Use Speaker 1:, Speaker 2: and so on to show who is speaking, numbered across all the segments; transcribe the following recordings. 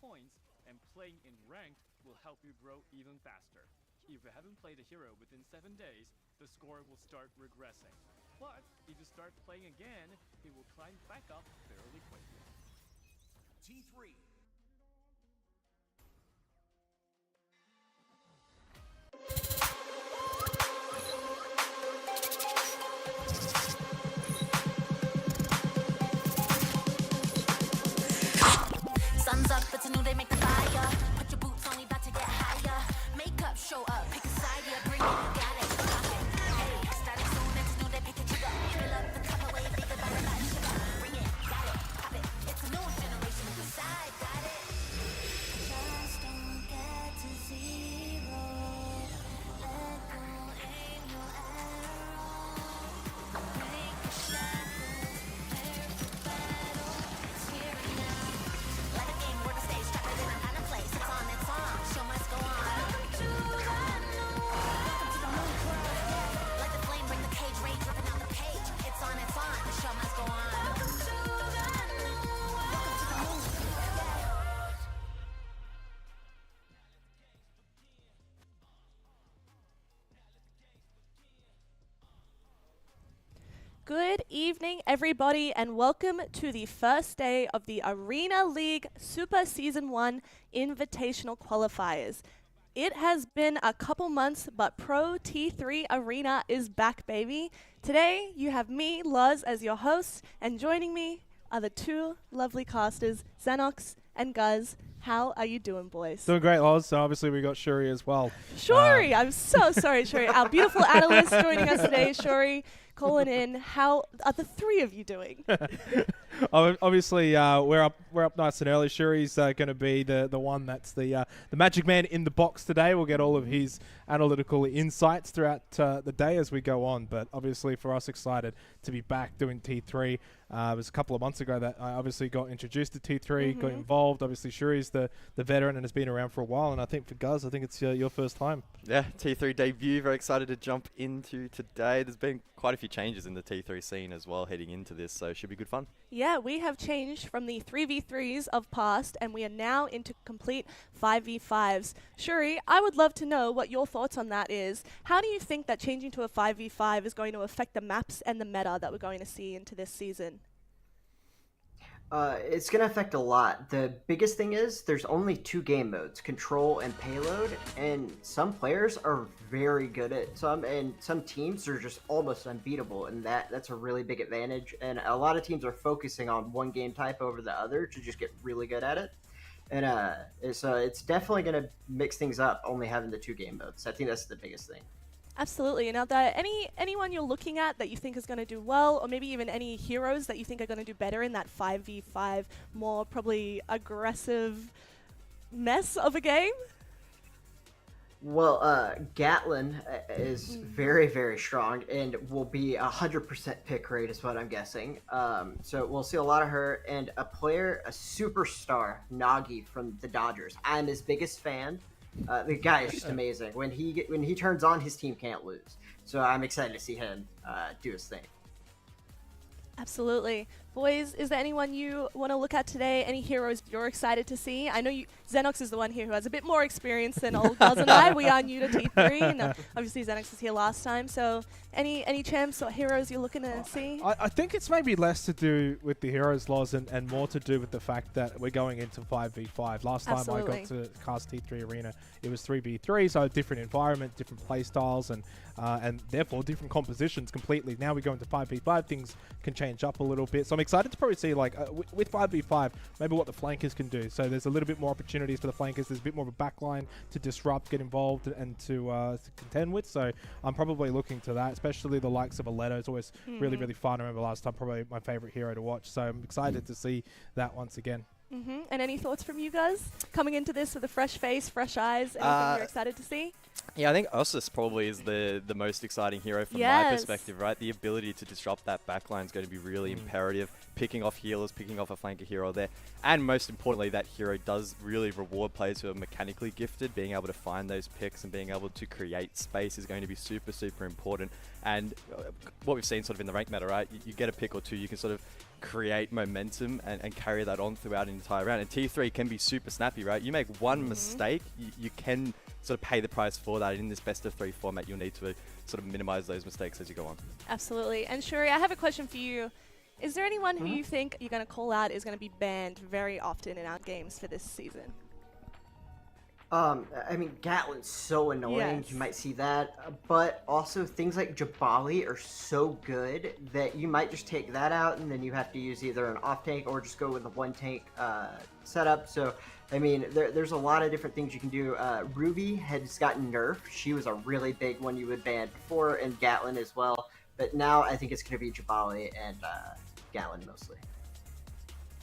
Speaker 1: points, and playing in ranked will help you grow even faster. If you haven't played a hero within 7 days, the score will start regressing. But if you start playing again, it will climb back up fairly quickly.
Speaker 2: T3.
Speaker 3: Sun's up, it's a new day, make the fire. Put your boots on, we about to get higher. Makeup, show up, pick a side, yeah, bring it, got it, drop it. Hey, starting soon, it's a new day, pick a trigger. Fill up the cup away, think about it, like sugar. Bring it, got it, pop it. It's a new generation, decide, got it. Just don't get to zero. Let go, aim your arrow. Break the shackles, prepare for battle. It's here and now. Like a game, we're the stage, stronger than I'm out of place. It's on, show must go on. Welcome to the new world, yeah. Like the flame, bring the cage, rage, ripping out the page. It's on, the show must go on. Welcome to the new world, yeah.
Speaker 4: Good evening, everybody, and welcome to the first day of the Arena League Super Season 1 Invitational Qualifiers. It has been a couple months, but Pro T3 Arena is back, baby. Today, you have me, Loz, as your host, and joining me are the two lovely casters, Xenox and Guz. How are you doing, boys?
Speaker 5: Doing great, Loz. So obviously we got Shuri as well.
Speaker 4: Shuri, I'm so sorry, Shuri. Our beautiful analyst joining us today, Shuri, calling in. How are the three of you doing?
Speaker 5: Obviously, we're up nice and early. Shuri's going to be the one that's the magic man in the box today. We'll get all of his analytical insights throughout the day as we go on. But obviously, for us, excited to be back doing T3. It was a couple of months ago that I obviously got introduced to T3, got involved. Obviously, Shuri's the veteran and has been around for a while. And I think for Guz, I think it's your first time.
Speaker 6: Yeah, T3 debut. Very excited to jump into today. There's been quite a few changes in the T3 scene as well heading into this, so it should be good fun.
Speaker 4: Yeah, we have changed from the 3v3s of past, and we are now into complete 5v5s. Shuri, I would love to know what your thoughts on that is. How do you think that changing to a 5v5 is going to affect the maps and the meta that we're going to see into this season?
Speaker 7: It's going to affect a lot. The biggest thing is there's only 2 game modes, Control and Payload, and some players are very good at some, and some teams are just almost unbeatable, and that's a really big advantage. And a lot of teams are focusing on one game type over the other to just get really good at it. And so it's definitely going to mix things up, only having the 2 game modes. I think that's the biggest thing.
Speaker 4: Absolutely. Now, anyone you're looking at that you think is going to do well, or maybe even any heroes that you think are going to do better in that 5v5, more probably aggressive mess of a game?
Speaker 7: Well, Gatlin is very, very strong and will be 100% pick rate is what I'm guessing. So we'll see a lot of her, and a superstar, Nagi from the Dodgers. I'm his biggest fan. The guy is just amazing. When he turns on, his team can't lose. So I'm excited to see him do his thing.
Speaker 4: Absolutely. Boys, is there anyone you want to look at today? Any heroes you're excited to see? I know Xenox is the one here who has a bit more experience than old Guz and I. We are new to T3, and obviously Xenox was here last time. So any champs or heroes you're looking to see?
Speaker 5: I think it's maybe less to do with the heroes, Loz, and more to do with the fact that we're going into 5v5. Last time I got to cast T3 Arena, it was 3v3, so different environment, different play styles, and therefore different compositions completely. Now we go into 5v5, things can change up a little bit. So I'm excited to probably see, like, with 5v5, maybe what the flankers can do. So there's a little bit more opportunities for the flankers. There's a bit more of a backline to disrupt, get involved, and to contend with. So I'm probably looking to that, especially the likes of Aleto. It's always really, really fun. I remember last time, probably my favorite hero to watch. So I'm excited to see that once again.
Speaker 4: And any thoughts from you guys coming into this with a fresh face, fresh eyes? Anything you're excited to see?
Speaker 6: Yeah, I think Ossus probably is the most exciting hero from my perspective, right? The ability to disrupt that backline is going to be really imperative. Picking off healers, picking off a flanker hero there. And most importantly, that hero does really reward players who are mechanically gifted. Being able to find those picks and being able to create space is going to be super, super important. And what we've seen sort of in the ranked meta, right? You get a pick or two, you can sort of create momentum and carry that on throughout an entire round. And T3 can be super snappy, right? You make one mistake, you can sort of pay the price for that. In this best of 3 format, you'll need to sort of minimize those mistakes as you go on.
Speaker 4: Absolutely. And Shuri, I have a question for you. Is there anyone who you think you're going to call out is going to be banned very often in our games for this season?
Speaker 7: I mean, Gatlin's so annoying.
Speaker 4: Yes.
Speaker 7: You might see that. But also, things like Jabali are so good that you might just take that out, and then you have to use either an off tank or just go with a 1 tank setup. So, I mean, there's a lot of different things you can do. Ruby has gotten nerfed. She was a really big one you would ban before, and Gatlin as well. But now I think it's going to be Jabali and Gatlin mostly.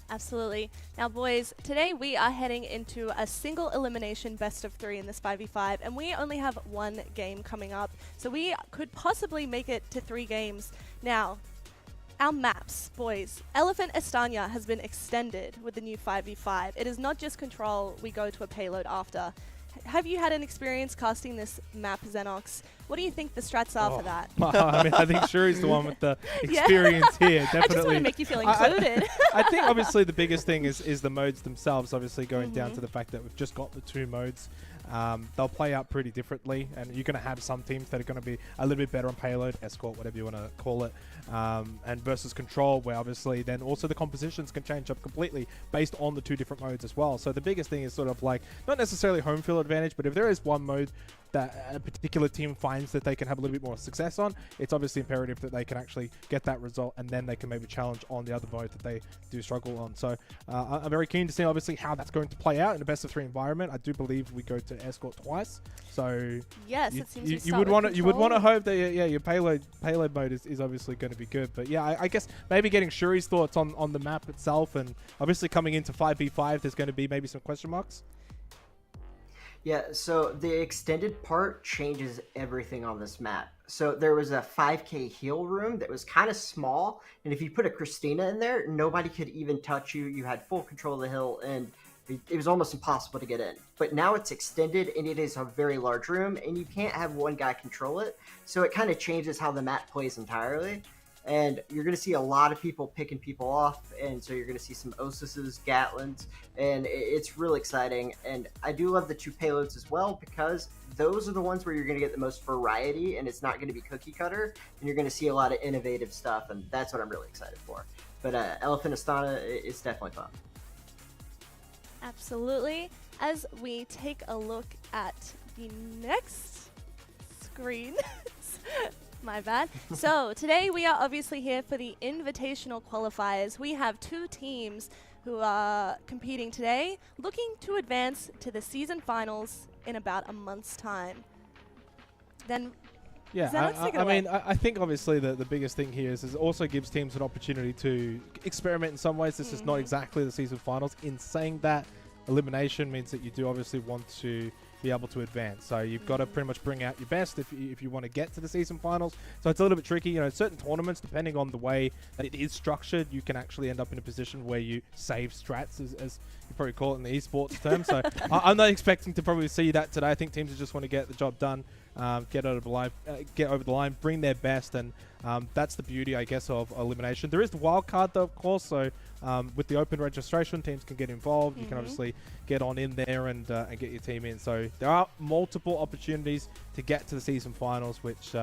Speaker 4: Absolutely. Now, boys, today we are heading into a single elimination best of 3 in this 5v5, and we only have 1 game coming up, so we could possibly make it to 3 games. Now, our maps, boys. Elephant Estania has been extended with the new 5v5. It is not just control, we go to a payload after. Have you had an experience casting this map, Xenox? What do you think the strats are for that?
Speaker 5: I mean, I think Shuri's the one with the experience here. Definitely.
Speaker 4: I just want to make you feel included.
Speaker 5: I think obviously the biggest thing is the modes themselves. Obviously going down to the fact that we've just got the 2 modes. They'll play out pretty differently, and you're going to have some teams that are going to be a little bit better on payload, escort, whatever you want to call it, and versus control, where obviously then also the compositions can change up completely based on the 2 different modes as well. So the biggest thing is sort of like, not necessarily home field advantage, but if there is one mode that a particular team finds that they can have a little bit more success on, it's obviously imperative that they can actually get that result, and then they can maybe challenge on the other mode that they do struggle on. So I'm very keen to see obviously how that's going to play out in a best of 3 environment. I do believe we go to escort twice, so
Speaker 4: yes,
Speaker 5: you,
Speaker 4: it seems
Speaker 5: you would want to hope that your payload mode is obviously going to be good. But yeah, I guess maybe getting Shuri's thoughts on the map itself, and obviously coming into 5v5 there's going to be maybe some question marks.
Speaker 7: Yeah, so the extended part changes everything on this map. So there was a 5k heal room that was kind of small, and if you put a Christina in there, nobody could even touch you. You had full control of the hill, and it was almost impossible to get in. But now it's extended, and it is a very large room, and you can't have one guy control it. So it kind of changes how the map plays entirely. And you're going to see a lot of people picking people off, and so you're going to see some Osises, Gatlins, and it's really exciting. And I do love the 2 payloads as well, because those are the ones where you're going to get the most variety, and it's not going to be cookie cutter, and you're going to see a lot of innovative stuff, and that's what I'm really excited for. But Elephant Astana is definitely fun.
Speaker 4: Absolutely. As we take a look at the next screen. My bad. So today we are obviously here for the invitational qualifiers. We have 2 teams who are competing today, looking to advance to the season finals in about a month's time. Then
Speaker 5: yeah, I mean, I think obviously the biggest thing here is it also gives teams an opportunity to experiment in some ways. This is not exactly the season finals. In saying that, elimination means that you do obviously want to be able to advance. So you've got to pretty much bring out your best if you want to get to the season finals. So it's a little bit tricky. You know, certain tournaments, depending on the way that it is structured, you can actually end up in a position where you save strats, as you probably call it in the esports term. So I'm not expecting to probably see that today. I think teams just want to get the job done, get over the line, bring their best, and that's the beauty, I guess, of elimination. There is the wild card, though, of course. So with the open registration, teams can get involved. You can obviously get on in there and get your team in. So there are multiple opportunities to get to the season finals, which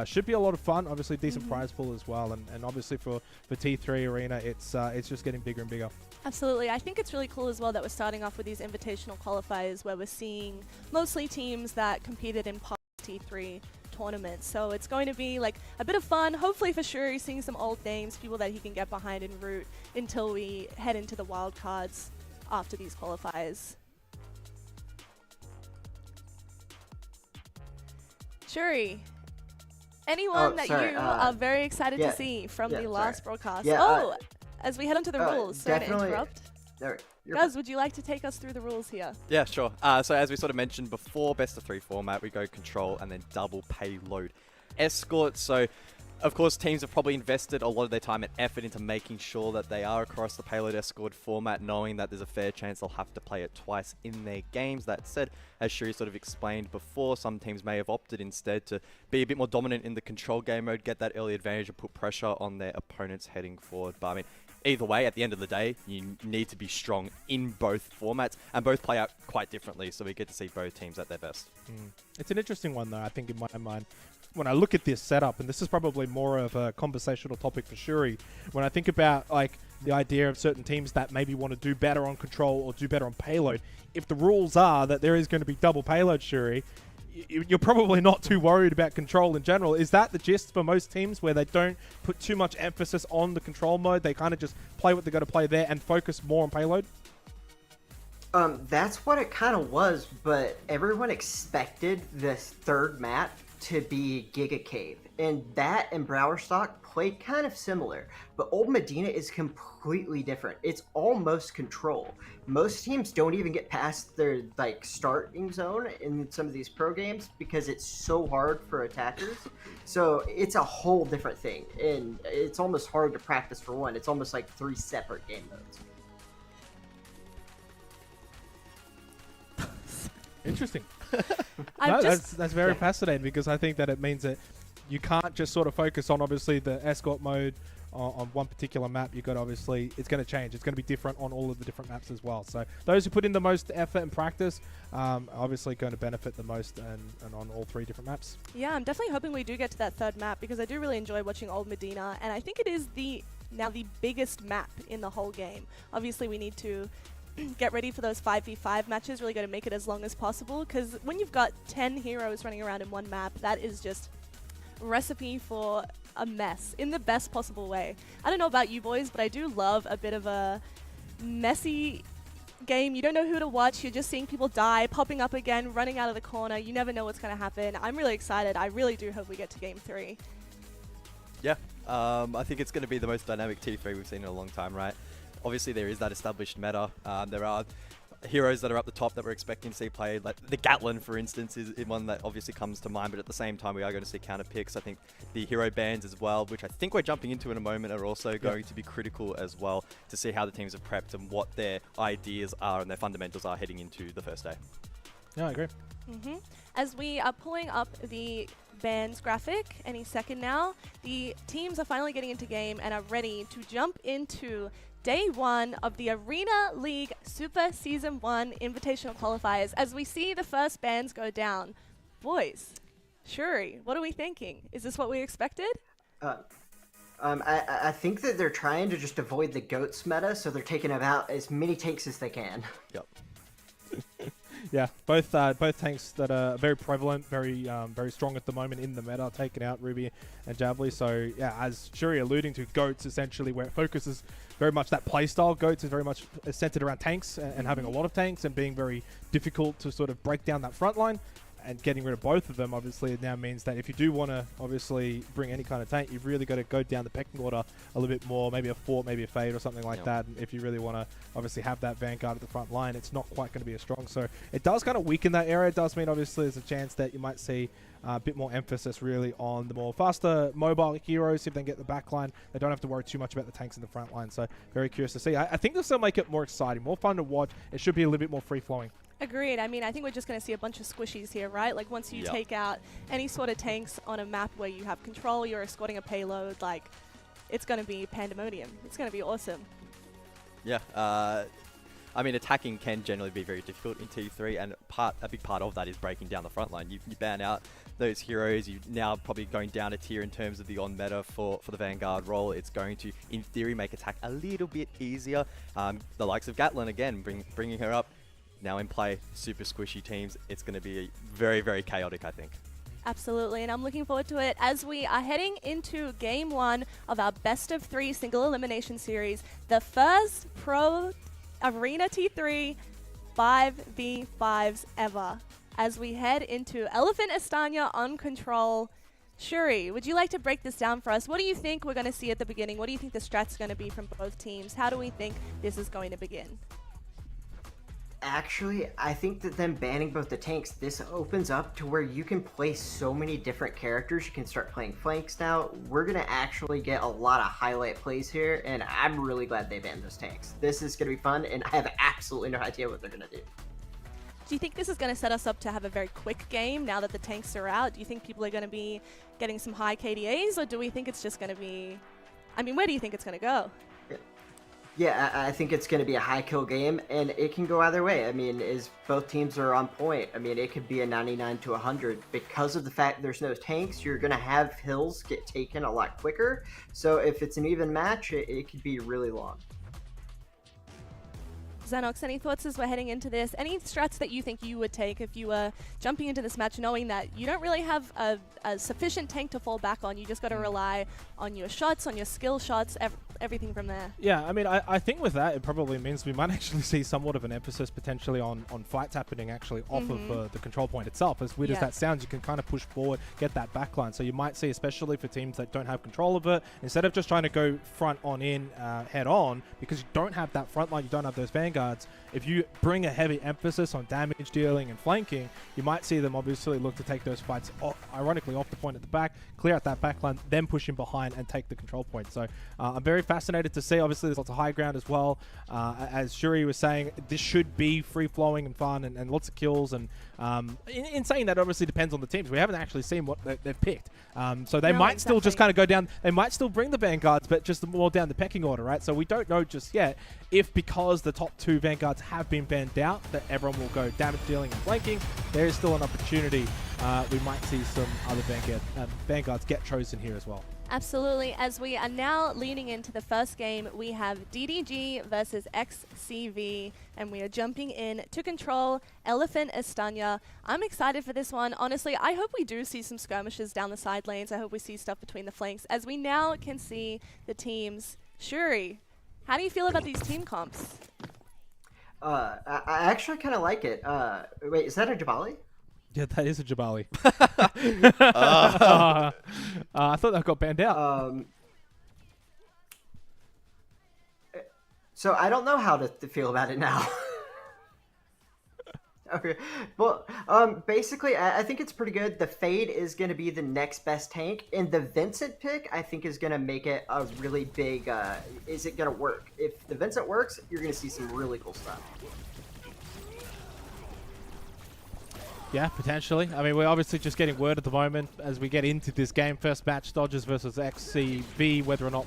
Speaker 5: should be a lot of fun. Obviously, decent prize pool as well, and obviously for T3 Arena, it's just getting bigger and bigger.
Speaker 4: Absolutely. I think it's really cool as well that we're starting off with these invitational qualifiers where we're seeing mostly teams that competed in past T3 tournaments. So it's going to be like a bit of fun, hopefully for sure, seeing some old names, people that he can get behind and root until we head into the wild cards after these qualifiers. Shuri, anyone that you are very excited to see from the last broadcast? As we head onto the rules, sorry to interrupt. Guz, would you like to take us through the rules here?
Speaker 6: Yeah, sure. So as we sort of mentioned before, best of 3 format, we go control and then double payload escort. So of course, teams have probably invested a lot of their time and effort into making sure that they are across the payload escort format, knowing that there's a fair chance they'll have to play it twice in their games. That said, as Shuri sort of explained before, some teams may have opted instead to be a bit more dominant in the control game mode, get that early advantage and put pressure on their opponents heading forward. But I mean, either way, at the end of the day, you need to be strong in both formats, and both play out quite differently, so we get to see both teams at their best.
Speaker 5: It's an interesting one, though, I think, in my mind. When I look at this setup, and this is probably more of a conversational topic for Shuri, when I think about like the idea of certain teams that maybe want to do better on control or do better on payload, if the rules are that there is going to be double payload, Shuri, you're probably not too worried about control in general. Is that the gist for most teams, where they don't put too much emphasis on the control mode? They kind of just play what they got to play there and focus more on payload?
Speaker 7: That's what it kind of was, but everyone expected this third map to be Giga Cave, and that and Browerstock played kind of similar, but Old Medina is completely different. It's almost control. Most teams don't even get past their like starting zone in some of these pro games because it's so hard for attackers. So it's a whole different thing, and it's almost hard to practice for one. It's almost like 3 separate game modes.
Speaker 5: Interesting. No, that's very fascinating, because I think that it means that you can't just sort of focus on obviously the escort mode on one particular map. You've got obviously, it's going to change. It's going to be different on all of the different maps as well. So those who put in the most effort and practice are obviously going to benefit the most and on all 3 different maps.
Speaker 4: Yeah, I'm definitely hoping we do get to that third map, because I do really enjoy watching Old Medina, and I think it is now the biggest map in the whole game. Obviously, we need to get ready for those 5v5 matches, really got to make it as long as possible, because when you've got 10 heroes running around in one map, that is just a recipe for a mess in the best possible way. I don't know about you boys, but I do love a bit of a messy game. You don't know who to watch, you're just seeing people die, popping up again, running out of the corner. You never know what's going to happen. I'm really excited. I really do hope we get to game 3.
Speaker 6: Yeah, I think it's going to be the most dynamic T3 we've seen in a long time, right? Obviously, there is that established meta. There are heroes that are up the top that we're expecting to see played. Like the Gatlin, for instance, is one that obviously comes to mind. But at the same time, we are going to see counter picks. I think the hero bans as well, which I think we're jumping into in a moment, are also going to be critical as well, to see how the teams have prepped and what their ideas are and their fundamentals are heading into the first day.
Speaker 5: Yeah, I agree.
Speaker 4: As we are pulling up the bans graphic any second now, the teams are finally getting into game and are ready to jump into Day 1 of the Arena League Super Season 1 Invitational Qualifiers, as we see the first bans go down. Boys, Shuri, what are we thinking? Is this what we expected?
Speaker 7: I think that they're trying to just avoid the GOATS meta, so they're taking about as many tanks as they can.
Speaker 6: Yep.
Speaker 5: Yeah, both tanks that are very prevalent, very strong at the moment in the meta, taking out Ruby and Javelin. So yeah, as Shuri alluding to, GOATS essentially where it focuses very much that playstyle. GOATS is very much centered around tanks and having a lot of tanks and being very difficult to sort of break down that front line. And getting rid of both of them, obviously, it now means that if you do want to, obviously, bring any kind of tank, you've really got to go down the pecking order a little bit more, maybe a Fort, maybe a Fade or something like that. And if you really want to, obviously, have that Vanguard at the front line, it's not quite going to be as strong. So it does kind of weaken that area. It does mean, obviously, there's a chance that you might see a bit more emphasis, really, on the more faster mobile heroes. If they get the back line, they don't have to worry too much about the tanks in the front line. So very curious to see. I think this will make it more exciting, more fun to watch. It should be a little bit more free-flowing.
Speaker 4: Agreed. I mean, I think we're just going to see a bunch of squishies here, right? Like, once you take out any sort of tanks on a map where you have control, you're escorting a payload, like, it's going to be pandemonium. It's going to be awesome.
Speaker 6: Yeah. I mean, attacking can generally be very difficult in T3, and a big part of that is breaking down the front line. You ban out those heroes, you're now probably going down a tier in terms of the on-meta for the Vanguard role. It's going to, in theory, make attack a little bit easier. The likes of Gatlin, again, bringing her up, now in play, super squishy teams. It's going to be very, very chaotic, I think.
Speaker 4: Absolutely, and I'm looking forward to it as we are heading into Game 1 of our Best of 3 single elimination series, the first Pro Arena T3 5v5s ever, as we head into Elephant Estania on control. Shuri, would you like to break this down for us? What do you think we're going to see at the beginning? What do you think the strat's going to be from both teams? How do we think this is going to begin?
Speaker 7: Actually, I think that them banning both the tanks, this opens up to where you can play so many different characters. You can start playing flanks now. We're going to actually get a lot of highlight plays here, and I'm really glad they banned those tanks. This is going to be fun, and I have absolutely no idea what they're going to do.
Speaker 4: Do you think this is going to set us up to have a very quick game now that the tanks are out? Do you think people are going to be getting some high KDAs, or do we think it's just going to be... I mean, where do you think it's going to go?
Speaker 7: Yeah, I think it's going to be a high kill game, and it can go either way. I mean, as both teams are on point, I mean, it could be a 99 to 100. Because of the fact there's no tanks, you're going to have hills get taken a lot quicker. So if it's an even match, it could be really long.
Speaker 4: Xenox, any thoughts as we're heading into this? Any strats that you think you would take if you were jumping into this match knowing that you don't really have a sufficient tank to fall back on? You just got to rely on your shots, on your skill shots, everything from there.
Speaker 5: Yeah, I mean, I think with that, it probably means we might actually see somewhat of an emphasis potentially on fights happening actually off of the control point itself. As weird as that sounds, you can kind of push forward, get that backline. So you might see, especially for teams that don't have control of it, instead of just trying to go front on in, head on, because you don't have that front line, you don't have those vanguards. If you bring a heavy emphasis on damage dealing and flanking, you might see them obviously look to take those fights, ironically, off the point at the back, clear out that backline, then push in behind and take the control point. So I'm very fascinated to see. Obviously, there's lots of high ground as well. As Shuri was saying, this should be free-flowing and fun and lots of kills. And in saying that, obviously depends on the teams. We haven't actually seen what they've picked. So they might still just kind of go down. They might still bring the Vanguards, but just more down the pecking order, right? So we don't know just yet if, because the top two Vanguards have been banned out, that everyone will go damage dealing and flanking. There is still an opportunity. We might see some other Vanguards get chosen here as well.
Speaker 4: Absolutely. As we are now leading into the first game, we have DDG versus XCV, and we are jumping in to control Elephant Estanya. I'm excited for this one. Honestly, I hope we do see some skirmishes down the side lanes. I hope we see stuff between the flanks, as we now can see the teams. Shuri, how do you feel about these team comps?
Speaker 7: I actually kind of like it. Wait, is that a Jabali?
Speaker 5: Yeah, that is a Jabali. I thought that got banned out.
Speaker 7: So I don't know how to feel about it now. Okay, well, basically, I think it's pretty good. The Fade is going to be the next best tank, and the Vincent pick, I think, is going to make it a really big, is it going to work? If the Vincent works, you're going to see some really cool stuff.
Speaker 5: Yeah, potentially. I mean, we're obviously just getting word at the moment as we get into this game. First match, Dodgers versus XCV, whether or not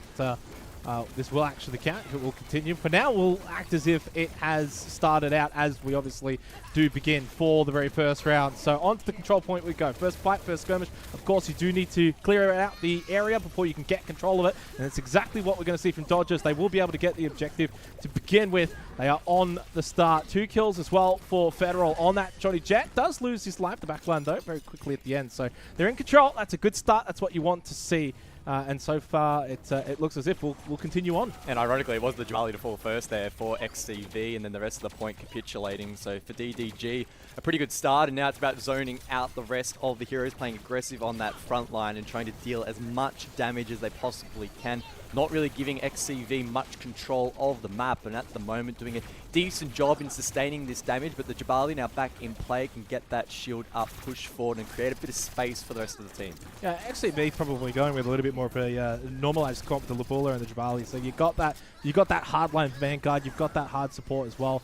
Speaker 5: this will actually count, if it will continue. For now, we'll act as if it has started out, as we obviously do begin for the very first round. So onto the control point we go. First fight, first skirmish. Of course, you do need to clear out the area before you can get control of it, and it's exactly what we're going to see from Dodgers. They will be able to get the objective to begin with. They are on the start. 2 kills as well for Federal on that. Johnny Jet does lose his life, the backline, though, very quickly at the end. So they're in control. That's a good start. That's what you want to see. And so far, it looks as if we'll continue on.
Speaker 6: And ironically, it was the Jabali to fall first there for XCV, and then the rest of the point capitulating. So for DDG, a pretty good start, and now it's about zoning out the rest of the heroes, playing aggressive on that front line and trying to deal as much damage as they possibly can. Not really giving XCV much control of the map, and at the moment doing a decent job in sustaining this damage, but the Jabali now back in play can get that shield up, push forward, and create a bit of space for the rest of the team.
Speaker 5: Yeah, XCV probably going with a little bit more of a normalized comp to Labula and the Jabali. So you got that hardline Vanguard, you've got that hard support as well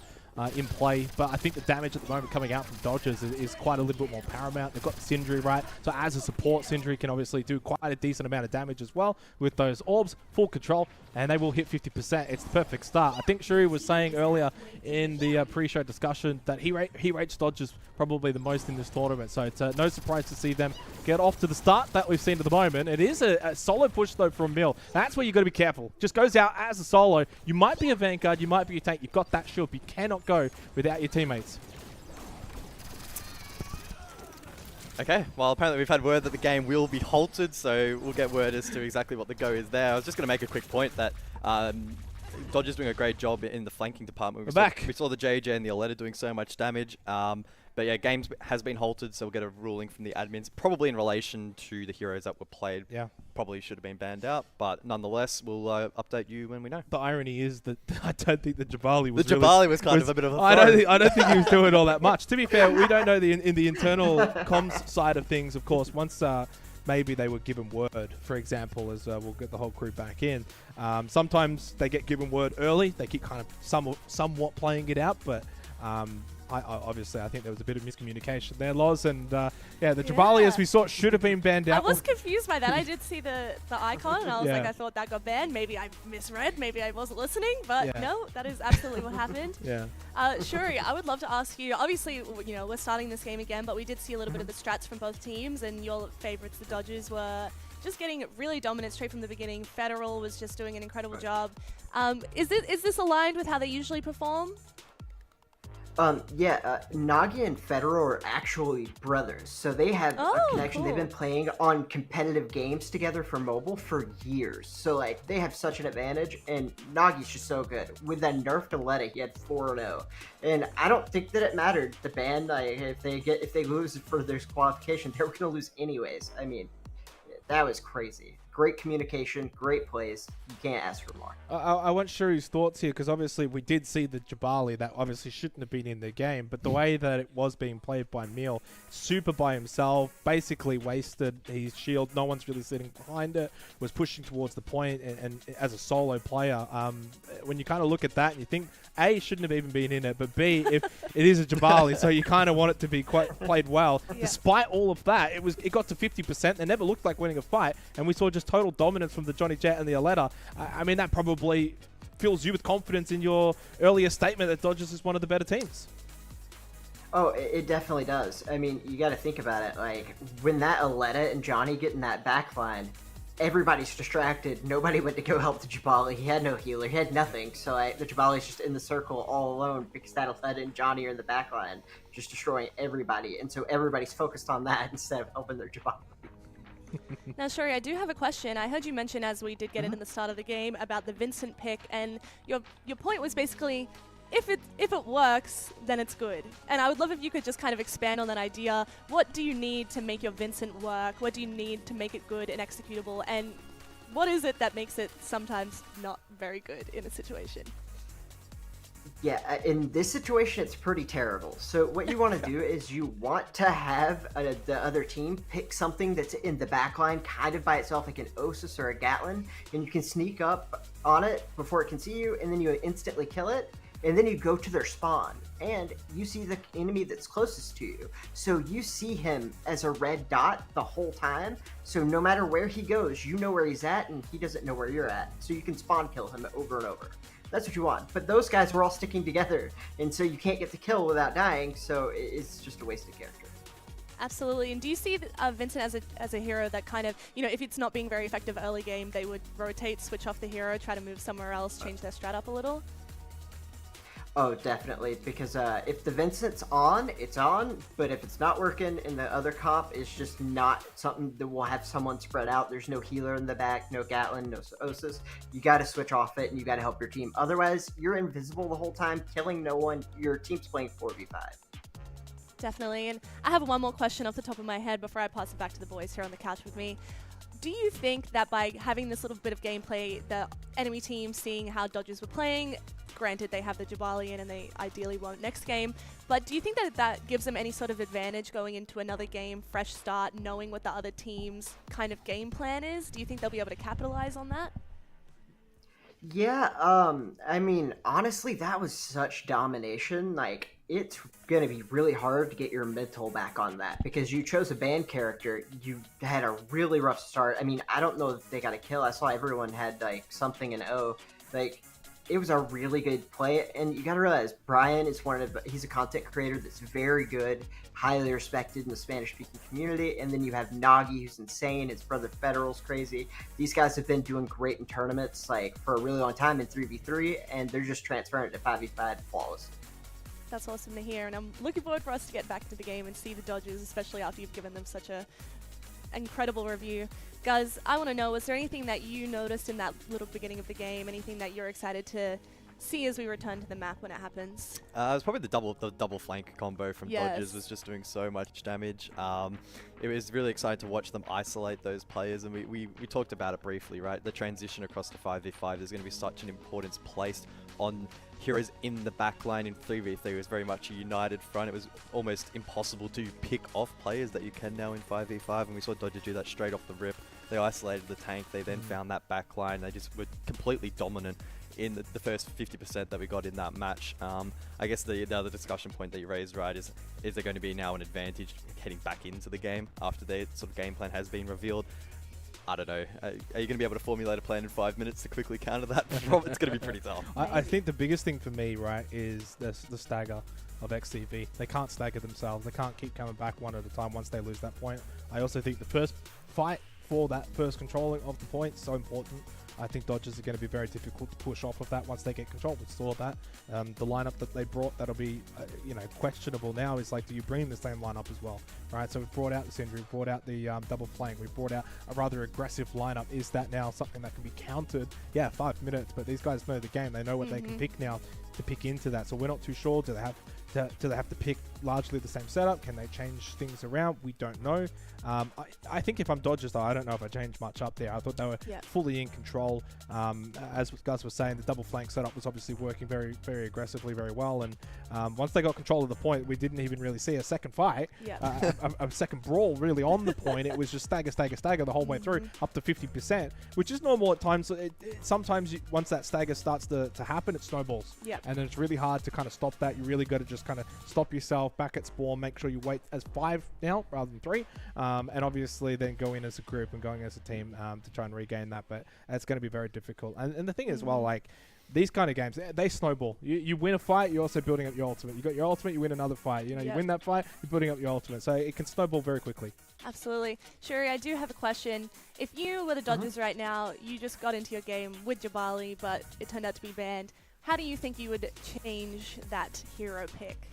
Speaker 5: in play, but I think the damage at the moment coming out from Dodgers is quite a little bit more paramount. They've got Sindri, right? So as a support, Sindri can obviously do quite a decent amount of damage as well with those orbs, full control, and they will hit 50%. It's the perfect start. I think Shuri was saying earlier in the pre-show discussion that he rates Dodgers probably the most in this tournament, so it's no surprise to see them get off to the start that we've seen at the moment. It is a solo push, though, from Mill. That's where you've got to be careful. Just goes out as a solo. You might be a Vanguard, you might be a tank, you've got that shield, but you cannot go without your teammates.
Speaker 6: Okay, well, apparently we've had word that the game will be halted, so we'll get word as to exactly what the go is there. I was just going to make a quick point that Dodgers doing a great job in the flanking department. We saw the JJ and the Aletta doing so much damage. But yeah, games has been halted, so we'll get a ruling from the admins, probably in relation to the heroes that were played.
Speaker 5: Yeah.
Speaker 6: Probably should have been banned out, but nonetheless, we'll update you when we know.
Speaker 5: The irony is that I don't think the Jabali was
Speaker 6: was kind of a bit of a
Speaker 5: I don't think he was doing all that much. To be fair, we don't know in the internal comms side of things, of course. Once maybe they were given word, for example, as we'll get the whole crew back in. Sometimes they get given word early. They keep kind of somewhat playing it out, but obviously, I think there was a bit of miscommunication there, Loz. And yeah, the Jabali, as we saw, should have been banned out.
Speaker 4: I was confused by that. I did see the icon, and I was
Speaker 5: Yeah.
Speaker 4: like, I thought that got banned. Maybe I misread. Maybe I wasn't listening. But
Speaker 5: Yeah.
Speaker 4: no, that is absolutely what happened.
Speaker 5: Yeah.
Speaker 4: Shuri, I would love to ask you. Obviously, we're starting this game again, but we did see a little bit of the strats from both teams, and your favorites, the Dodgers, were just getting really dominant straight from the beginning. Federal was just doing an incredible job. Is this aligned with how they usually perform?
Speaker 7: Yeah, Nagi and Federal are actually brothers, so they have a connection.
Speaker 4: Cool.
Speaker 7: They've been playing on competitive games together for mobile for years, so like they have such an advantage. And Nagi's just so good. With that nerf to Letta, he had 4-0, and I don't think that it mattered. The ban, if they lose for their qualification, they were gonna lose anyways. I mean, that was crazy. Great communication, great plays. You can't ask for more.
Speaker 5: I want Shuri's thoughts here, because obviously we did see the Jabali that obviously shouldn't have been in the game, but the way that it was being played by Meal, super by himself, basically wasted his shield. No one's really sitting behind it, was pushing towards the point, and as a solo player, when you kind of look at that and you think, A, shouldn't have even been in it, but B, if it is a Jabali, so you kind of want it to be played well.
Speaker 4: Yeah.
Speaker 5: Despite all of that, it got to 50%. They never looked like winning a fight, and we saw just total dominance from the Johnny Jet and the Aletta. I mean, that probably fills you with confidence in your earlier statement that Dodgers is one of the better teams.
Speaker 7: Oh, it definitely does. I mean, you got to think about it. Like, when that Aletta and Johnny get in that back line, everybody's distracted. Nobody went to go help the Jabali. He had no healer. He had nothing. So the Jabali's just in the circle all alone because that Aletta and Johnny are in the back line, just destroying everybody. And so everybody's focused on that instead of helping their Jabali.
Speaker 4: Now, Shuri, I do have a question. I heard you mention, as we did get it in the start of the game, about the Vincent pick, and your point was basically, if it works, then it's good. And I would love if you could just kind of expand on that idea. What do you need to make your Vincent work? What do you need to make it good and executable? And what is it that makes it sometimes not very good in a situation?
Speaker 7: Yeah, in this situation, it's pretty terrible. So what you want to do is you want to have the other team pick something that's in the backline kind of by itself, like an Osis or a Gatlin, and you can sneak up on it before it can see you, and then you instantly kill it, and then you go to their spawn, and you see the enemy that's closest to you. So you see him as a red dot the whole time, so no matter where he goes, you know where he's at, and he doesn't know where you're at. So you can spawn kill him over and over. That's what you want. But those guys were all sticking together, and so you can't get the kill without dying, so it's just a wasted character.
Speaker 4: Absolutely. And do you see Vincent as a hero that kind of, if it's not being very effective early game, they would rotate, switch off the hero, try to move somewhere else, change their strat up a little?
Speaker 7: Oh, definitely, because if the Vincent's on, it's on, but if it's not working and the other comp is just not something that will have someone spread out, there's no healer in the back, no Gatlin, no Osis, you got to switch off it and you got to help your team. Otherwise, you're invisible the whole time, killing no one, your team's playing 4v5.
Speaker 4: Definitely. And I have one more question off the top of my head before I pass it back to the boys here on the couch with me. Do you think that by having this little bit of gameplay, the enemy team seeing how Dodgers were playing, granted they have the Jabali in and they ideally won't next game, but do you think that gives them any sort of advantage going into another game, fresh start, knowing what the other team's kind of game plan is? Do you think they'll be able to capitalize on that?
Speaker 7: Yeah, I mean, honestly, that was such domination. Like, it's gonna be really hard to get your mental back on that because you chose a banned character. You had a really rough start. I mean, I don't know if they got a kill. I saw everyone had like something in O. Like, it was a really good play, and you gotta realize Brian is he's a content creator that's very good, highly respected in the Spanish-speaking community, and then you have Nagi, who's insane, his brother Federal's crazy. These guys have been doing great in tournaments, like, for a really long time in 3v3, and they're just transferring it to 5v5 flawless.
Speaker 4: That's awesome to hear, and I'm looking forward for us to get back into the game and see the Dodgers, especially after you've given them such a incredible review. Guys, I want to know, was there anything that you noticed in that little beginning of the game, anything that you're excited to see as we return to the map when it happens?
Speaker 6: It was probably the double flank combo from
Speaker 4: Yes.
Speaker 6: Dodgers was just doing so much damage. It was really exciting to watch them isolate those players, and we talked about it briefly, right? The transition across to 5v5, there's going to be such an importance placed on heroes in the backline. In 3v3 it was very much a united front. It was almost impossible to pick off players that you can now in 5v5, and we saw Dodgers do that straight off the rip. They isolated the tank. They then found that back line. They just were completely dominant in the first 50% that we got in that match. I guess the other discussion point that you raised, right, is there going to be now an advantage heading back into the game after the sort of game plan has been revealed? I don't know. Are you going to be able to formulate a plan in 5 minutes to quickly counter that? It's going to be pretty tough.
Speaker 5: I think the biggest thing for me, right, is the stagger of XTV. They can't stagger themselves. They can't keep coming back one at a time once they lose that point. I also think the first fight for that first controlling of the point is so important. I think Dodgers are going to be very difficult to push off of that once they get control. We saw that. The lineup that they brought that'll be, questionable now is like, do you bring the same lineup as well? Right. So we've brought out the Syndra, we've brought out the double flank, we've brought out a rather aggressive lineup. Is that now something that can be countered? Yeah, 5 minutes, but these guys know the game. They know what they can pick now to pick into that. So we're not too sure. Do they have to pick largely the same setup? Can they change things around? We don't know. I think if I'm Dodgers, though, I don't know if I changed much up there. I thought they were fully in control. As Gus was saying, the double flank setup was obviously working very, very aggressively, very well. And once they got control of the point, we didn't even really see a second fight, a second brawl really on the point. It was just stagger the whole way through, up to 50%, which is normal at times. Sometimes once that stagger starts to happen, it snowballs. And then it's really hard to kind of stop that. You really got to just kind of stop yourself back at spawn, make sure you wait as 5 now rather than 3, and obviously then go in as a group and going as a team to try and regain that. But it's going to be very difficult. And the thing is, well, like these kind of games, they snowball. You win a fight, you're also building up your ultimate. You got your ultimate, you win another fight. You win that fight, you're building up your ultimate. So it can snowball very quickly.
Speaker 4: Absolutely. Shuri, I do have a question. If you were the Dodgers right now, you just got into your game with Jabali, but it turned out to be banned. How do you think you would change that hero pick?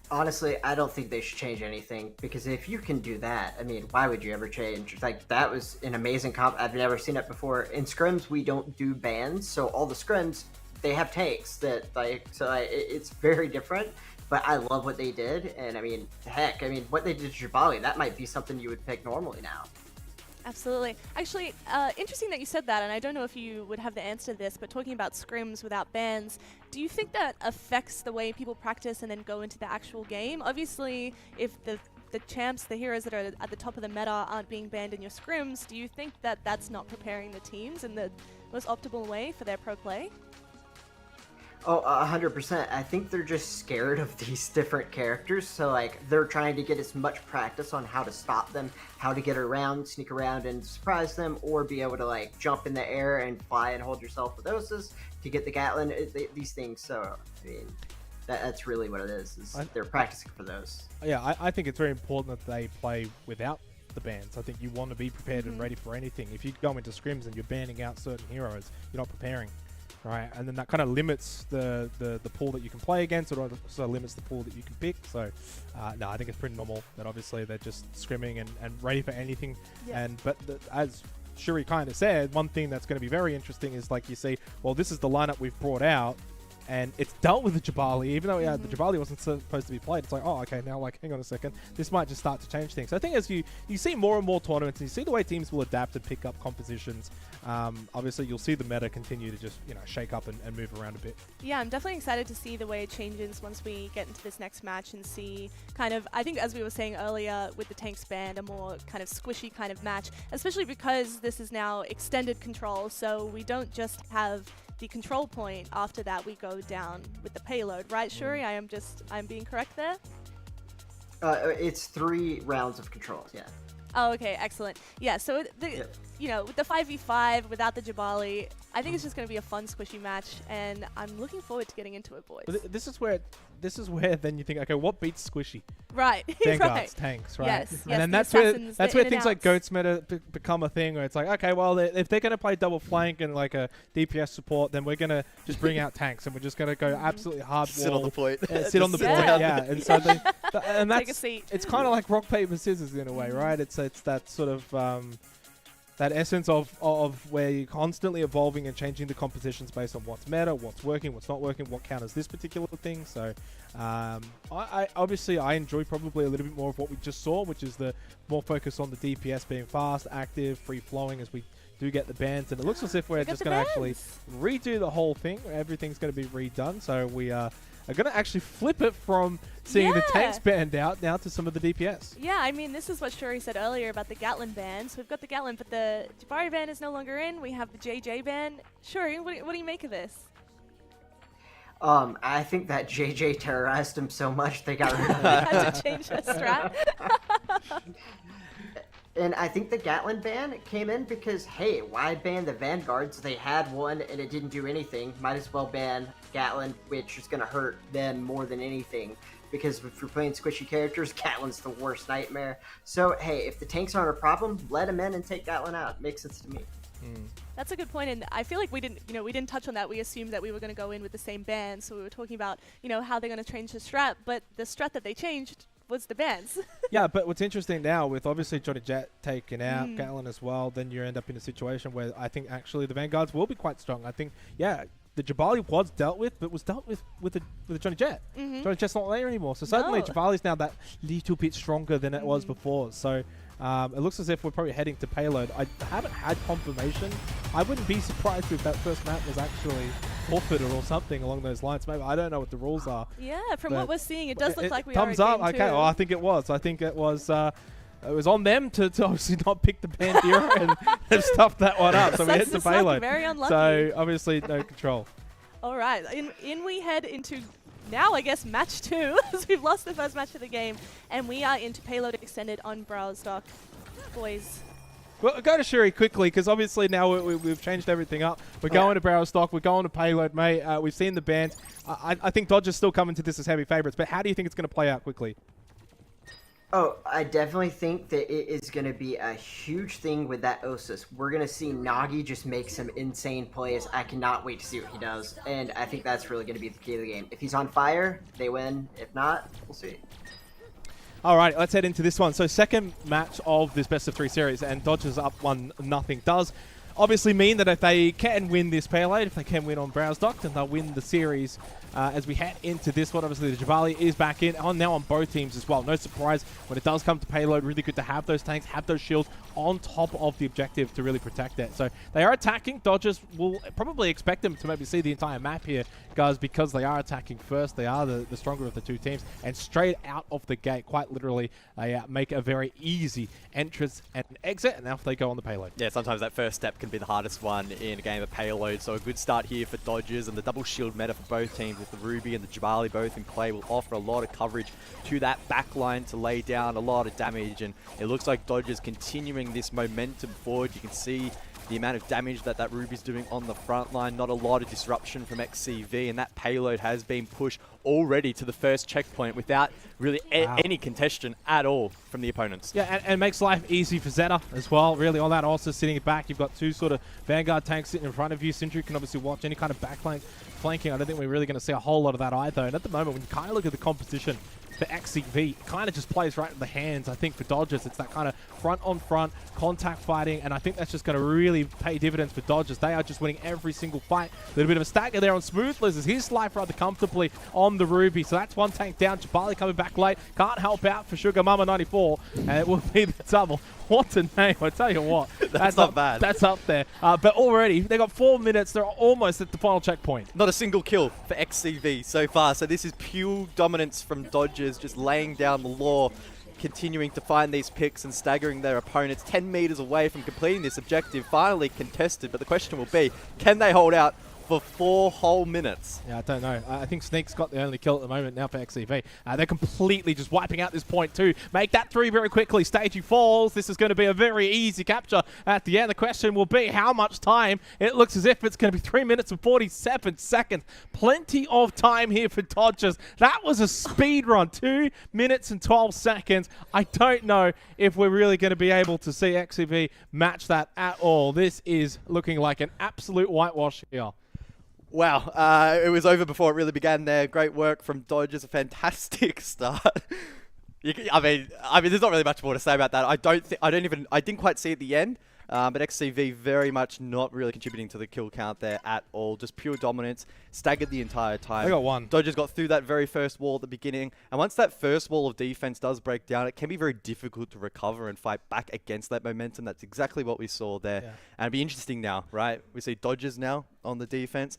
Speaker 7: Honestly, I don't think they should change anything, because if you can do that, I mean, why would you ever change? Like, that was an amazing comp. I've never seen it before. In scrims, we don't do bans, so all the scrims, they have tanks that, it's very different. But I love what they did, and I mean, heck, what they did to Jabali, that might be something you would pick normally now.
Speaker 4: Absolutely. Actually, interesting that you said that, and I don't know if you would have the answer to this, but talking about scrims without bans, do you think that affects the way people practice and then go into the actual game? Obviously, if the champs, the heroes that are at the top of the meta aren't being banned in your scrims, do you think that that's not preparing the teams in the most optimal way for their pro play?
Speaker 7: Oh, 100%. I think they're just scared of these different characters, so like they're trying to get as much practice on how to stop them, how to get around, sneak around and surprise them, or be able to like jump in the air and fly and hold yourself with Osis to get the Gatlin, these things. So, I mean, that's really what it is they're practicing for those. Yeah,
Speaker 5: I think it's very important that they play without the bans. I think you want to be prepared and ready for anything. If you go into scrims and you're banning out certain heroes, you're not preparing. Right, and then that kind of limits the pool that you can play against. It also limits the pool that you can pick. So, no, I think it's pretty normal that obviously they're just scrimming and ready for anything. Yeah. But as Shuri kind of said, one thing that's going to be very interesting is like you see, well, this is the lineup we've brought out, and it's dealt with the Jabali, even though the Jabali wasn't supposed to be played. It's like, oh, okay, now like, hang on a second, this might just start to change things. So I think as you see more and more tournaments, and you see the way teams will adapt and pick up compositions, obviously you'll see the meta continue to just shake up and move around a bit. Yeah,
Speaker 4: I'm definitely excited to see the way it changes once we get into this next match and see kind of, I think as we were saying earlier with the tanks band, a more kind of squishy kind of match, especially because this is now extended control, so we don't just have the control point. After that we go down with the payload, right, Shuri? I'm being correct there?
Speaker 7: It's 3 rounds of controls, yeah.
Speaker 4: Oh, okay, excellent. Yeah, so with the 5v5 without the Jabali, I think it's just going to be a fun, squishy match, and I'm looking forward to getting into it, boys.
Speaker 5: This is where then you think, okay, what beats squishy?
Speaker 4: Right.
Speaker 5: Vanguards, tanks, right?
Speaker 4: Yes.
Speaker 5: And then that's where things like Goats meta become a thing, where it's like, okay, well, if they're going to play double flank and like a DPS support, then we're going to just bring out tanks, and we're just going to go absolutely hard
Speaker 6: sit on the point.
Speaker 5: Sit on the point, yeah. And so and that's,
Speaker 4: take a seat.
Speaker 5: It's kind of like rock, paper, scissors in a way, right? It's that sort of that essence of where you're constantly evolving and changing the compositions based on what's meta, what's working, what's not working, what counters this particular thing. So I obviously enjoy probably a little bit more of what we just saw, which is the more focus on the DPS being fast, active, free flowing as we do get the bans. And it looks as if we're just going to actually redo the whole thing. Everything's going to be redone. So we are going to actually flip it from seeing the tanks banned out now to some of the DPS.
Speaker 4: Yeah, I mean, this is what Shuri said earlier about the Gatlin ban. So we've got the Gatlin, but the Jabari ban is no longer in. We have the JJ ban. Shuri, what do you make of this?
Speaker 7: I think that JJ terrorized him so much they got rid of him.
Speaker 4: They had to change their strat.
Speaker 7: And I think the Gatlin ban came in because, hey, why ban the Vanguards? They had one and it didn't do anything. Might as well ban Gatlin, which is going to hurt them more than anything. Because if you're playing squishy characters, Gatlin's the worst nightmare. So, hey, if the tanks aren't a problem, let them in and take Gatlin out. Makes sense to me.
Speaker 4: That's a good point, and I feel like we didn't touch on that. We assumed that we were going to go in with the same ban, so we were talking about, how they're going to change the strat, but the strat that they changed was the bans.
Speaker 5: Yeah, but what's interesting now, with obviously Johnny Jet taken out, Gatlin as well, then you end up in a situation where I think actually the Vanguards will be quite strong. I think, the Jabali was dealt with, but was dealt with the Johnny Jet. Johnny Jet's not there anymore, so certainly Jabali's now that little bit stronger than it was before. So it looks as if we're probably heading to Payload. I haven't had confirmation. I wouldn't be surprised if that first map was actually forfeited or something along those lines. Maybe I don't know what the rules are.
Speaker 4: Yeah, from what we're seeing, it does look like we
Speaker 5: thumbs
Speaker 4: are
Speaker 5: up. Okay, well, I think it was. It was on them to obviously not pick the Bandera and stuff that one up. So we hit the Payload.
Speaker 4: Very unlucky.
Speaker 5: So obviously no control.
Speaker 4: All right, in we head into now, I guess, match 2, as we've lost the first match of the game, and we are into Payload Extended on Browstock. Boys.
Speaker 5: Well, go to Shuri quickly, because obviously now we've changed everything up. We're going to Browstock, we're going to Payload, mate. We've seen the bans. I think Dodgers still come into this as heavy favorites, but how do you think it's going to play out quickly?
Speaker 7: Oh, I definitely think that it is going to be a huge thing with that Osus. We're going to see Nagi just make some insane plays. I cannot wait to see what he does. And I think that's really going to be the key of the game. If he's on fire, they win. If not, we'll see.
Speaker 5: All right, let's head into this one. So second match of this best-of-3 series, and Dodgers up 1-0 does obviously mean that if they can win this Payload, if they can win on Browstock, then they'll win the series. As we head into this one, obviously the Javali is back in, now on both teams as well. No surprise when it does come to Payload. Really good to have those tanks, have those shields on top of the objective to really protect it. So they are attacking. Dodgers will probably expect them to maybe see the entire map here, guys, because they are attacking first. They are the stronger of the two teams, and straight out of the gate, quite literally, they make a very easy entrance and exit, and now they go on the Payload.
Speaker 6: Yeah, sometimes that first step can be the hardest one in a game of Payload, so a good start here for Dodgers, and the double shield meta for both teams with the Ruby and the Jabali both in play will offer a lot of coverage to that backline to lay down a lot of damage, and it looks like Dodgers continuing this momentum forward. You can see the amount of damage that Ruby's doing on the front line, not a lot of disruption from XCV, and that Payload has been pushed already to the first checkpoint without really any contention at all from the opponents.
Speaker 5: Yeah, and makes life easy for Zeta as well, really. On that also sitting back, you've got two sort of Vanguard tanks sitting in front of you. Sindri can obviously watch any kind of backline flanking. I don't think we're really going to see a whole lot of that either. And at the moment, when you kind of look at the composition for XCV, it kind of just plays right in the hands, I think, for Dodgers. It's that kind of front-on-front contact fighting, and I think that's just going to really pay dividends for Dodgers. They are just winning every single fight. A little bit of a stagger there on Smooth loses his life rather comfortably on the Ruby, so that's one tank down. Jabali coming back late, can't help out for Sugar Mama 94, and it will be the double. What a name, I tell you what.
Speaker 6: That's not bad.
Speaker 5: That's up there. But already, they got 4 minutes. They're almost at the final checkpoint.
Speaker 6: Not a single kill for XCV so far. So this is pure dominance from Dodgers, just laying down the law, continuing to find these picks and staggering their opponents 10 meters away from completing this objective. Finally contested, but the question will be, can they hold out for 4 whole minutes?
Speaker 5: Yeah, I don't know. I think Sneak's got the only kill at the moment now for XCV. They're completely just wiping out this point too. Make that 3 very quickly. Stagey falls. This is going to be a very easy capture at the end. The question will be how much time. It looks as if it's going to be 3 minutes and 47 seconds. Plenty of time here for Dodgers. That was a speed run. 2 minutes and 12 seconds. I don't know if we're really going to be able to see XCV match that at all. This is looking like an absolute whitewash here.
Speaker 6: Wow, it was over before it really began there. Great work from Dodgers, a fantastic start. I mean, there's not really much more to say about that. I didn't quite see at the end, But XCV very much not really contributing to the kill count there at all. Just pure dominance, staggered the entire time.
Speaker 5: They got one.
Speaker 6: Dodgers got through that very first wall at the beginning. And once that first wall of defense does break down, it can be very difficult to recover and fight back against that momentum. That's exactly what we saw there. Yeah. And it'll be interesting now, right? We see Dodgers now on the defense.